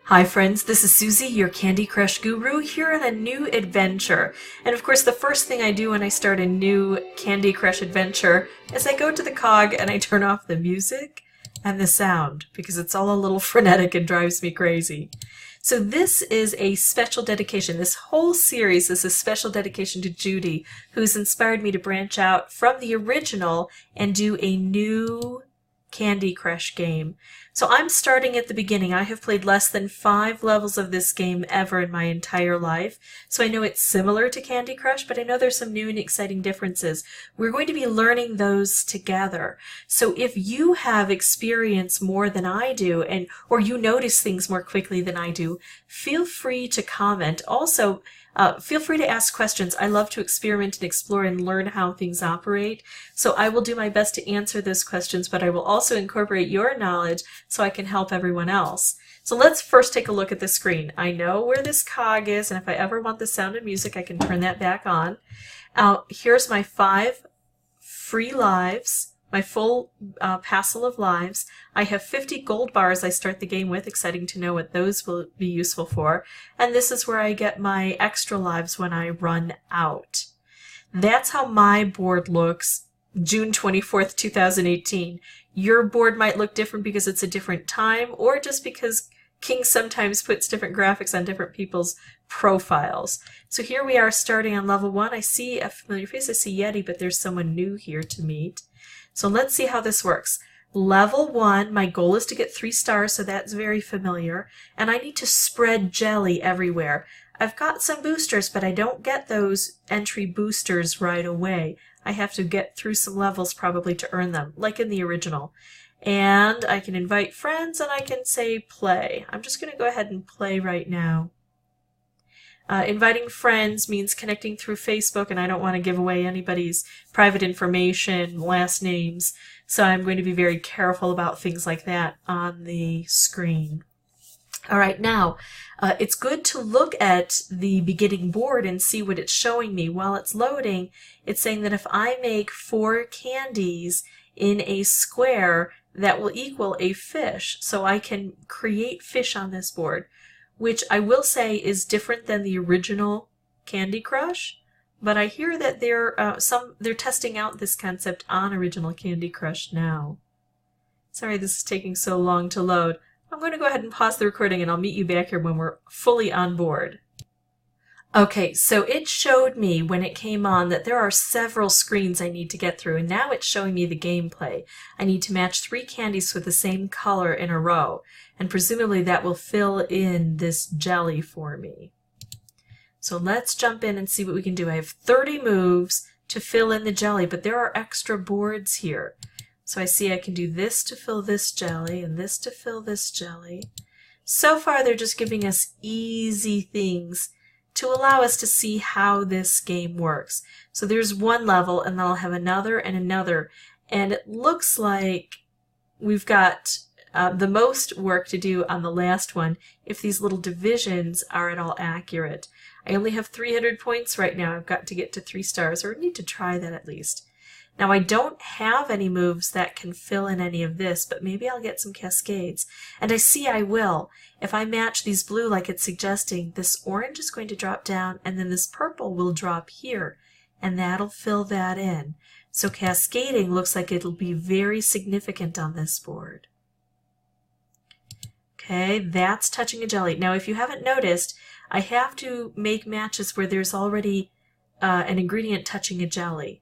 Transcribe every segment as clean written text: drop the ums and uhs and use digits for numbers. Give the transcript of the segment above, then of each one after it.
Hi friends, this is Suzy, your Candy Crush guru, here on a new adventure. And of course the first thing I do when I start a new Candy Crush adventure is I go to the cog and I turn off the music and the sound because it's all a little frenetic and drives me crazy. So this is a special dedication. This whole series is a special dedication to Judy, who's inspired me to branch out from the original and do a new Candy Crush game. So I'm starting at the beginning. I have played less than 5 levels of this game ever in my entire life. So I know it's similar to Candy Crush, but I know there's some new and exciting differences. We're going to be learning those together. So if you have experience more than I do, or you notice things more quickly than I do, feel free to comment. Also, feel free to ask questions. I love to experiment and explore and learn how things operate. So I will do my best to answer those questions, but I will also incorporate your knowledge so I can help everyone else. So let's first take a look at the screen. I know where this cog is, and if I ever want the sound of music, I can turn that back on. Here's my 5 free lives. My full passel of lives. I have 50 gold bars I start the game with. Exciting to know what those will be useful for. And this is where I get my extra lives when I run out. That's how my board looks June 24th, 2018. Your board might look different because it's a different time, or just because King sometimes puts different graphics on different people's profiles. So here we are starting on level 1. I see a familiar face. I see Yeti, but there's someone new here to meet. So let's see how this works. Level 1, my goal is to get 3 stars, so that's very familiar. And I need to spread jelly everywhere. I've got some boosters, but I don't get those entry boosters right away. I have to get through some levels probably to earn them, like in the original. And I can invite friends and I can say play. I'm just going to go ahead and play right now. Inviting friends means connecting through Facebook, and I don't want to give away anybody's private information, last names, so I'm going to be very careful about things like that on the screen. All right, now, it's good to look at the beginning board and see what it's showing me. While it's loading, it's saying that if I make 4 candies in a square, that will equal a fish. So I can create fish on this board, which I will say is different than the original Candy Crush, but I hear that they're testing out this concept on original Candy Crush now. Sorry this is taking so long to load. I'm going to go ahead and pause the recording and I'll meet you back here when we're fully on board. Okay, so it showed me when it came on that there are several screens I need to get through, and now it's showing me the gameplay. I need to match 3 candies with the same color in a row, and presumably that will fill in this jelly for me. So let's jump in and see what we can do. I have 30 moves to fill in the jelly, but there are extra boards here. So I see I can do this to fill this jelly, and this to fill this jelly. So far they're just giving us easy things to allow us to see how this game works. So there's one level, and then I'll have another and another, and it looks like we've got the most work to do on the last one if these little divisions are at all accurate. I only have 300 points right now. I've got to get to 3 stars, or need to try that at least. Now I don't have any moves that can fill in any of this, but maybe I'll get some cascades. And I see I will. If I match these blue like it's suggesting, this orange is going to drop down, and then this purple will drop here, and that'll fill that in. So cascading looks like it'll be very significant on this board. Okay, that's touching a jelly. Now if you haven't noticed, I have to make matches where there's already an ingredient touching a jelly.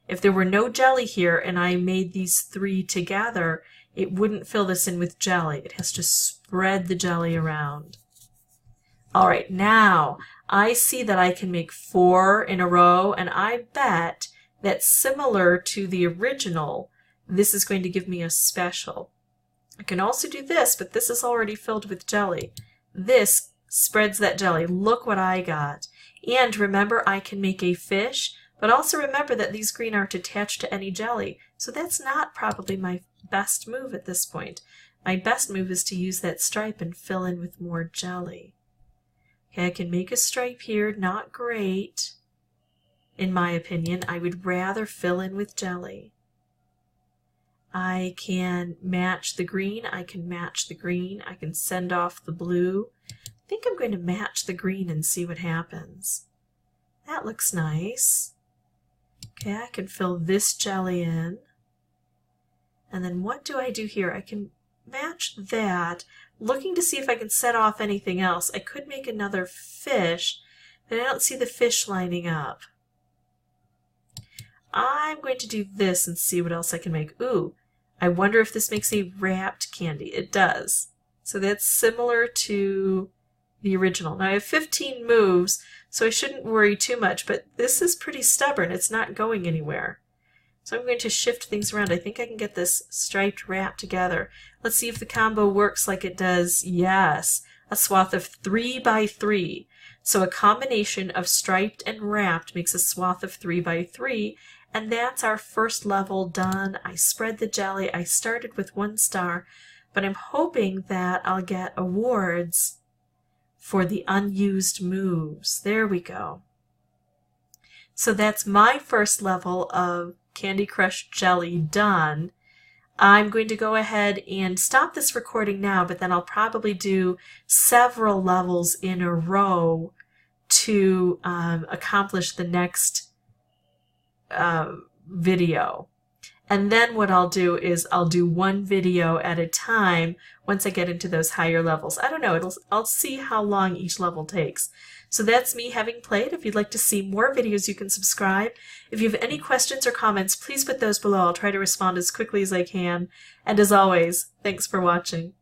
If there were no jelly here and I made these 3 together, it wouldn't fill this in with jelly. It has to spread the jelly around. All right, now I see that I can make 4 in a row, and I bet that similar to the original, this is going to give me a special. I can also do this, but this is already filled with jelly. This spreads that jelly. Look what I got. And remember, I can make a fish, but also remember that these green aren't attached to any jelly, so that's not probably my best move at this point. My best move is to use that stripe and fill in with more jelly. Okay, I can make a stripe here, not great, in my opinion. I would rather fill in with jelly. I can match the green. I can match the green. I can send off the blue. I think I'm going to match the green and see what happens. That looks nice. Okay, I can fill this jelly in. And then what do I do here? I can match that, looking to see if I can set off anything else. I could make another fish, but I don't see the fish lining up. I'm going to do this and see what else I can make. Ooh, I wonder if this makes a wrapped candy. It does. So that's similar to the original. Now I have 15 moves, so I shouldn't worry too much, but this is pretty stubborn. It's not going anywhere. So I'm going to shift things around. I think I can get this striped wrap together. Let's see if the combo works like it does. Yes, a swath of 3 by 3. So a combination of striped and wrapped makes a swath of 3 by 3. And that's our first level done. I spread the jelly. I started with 1 star, but I'm hoping that I'll get awards for the unused moves. There we go. So that's my first level of Candy Crush Jelly done. I'm going to go ahead and stop this recording now, but then I'll probably do several levels in a row to accomplish the next video. And then what I'll do is I'll do one video at a time once I get into those higher levels. I don't know, I'll see how long each level takes. So that's me having played. If you'd like to see more videos, you can subscribe. If you have any questions or comments, please put those below. I'll try to respond as quickly as I can. And as always, thanks for watching.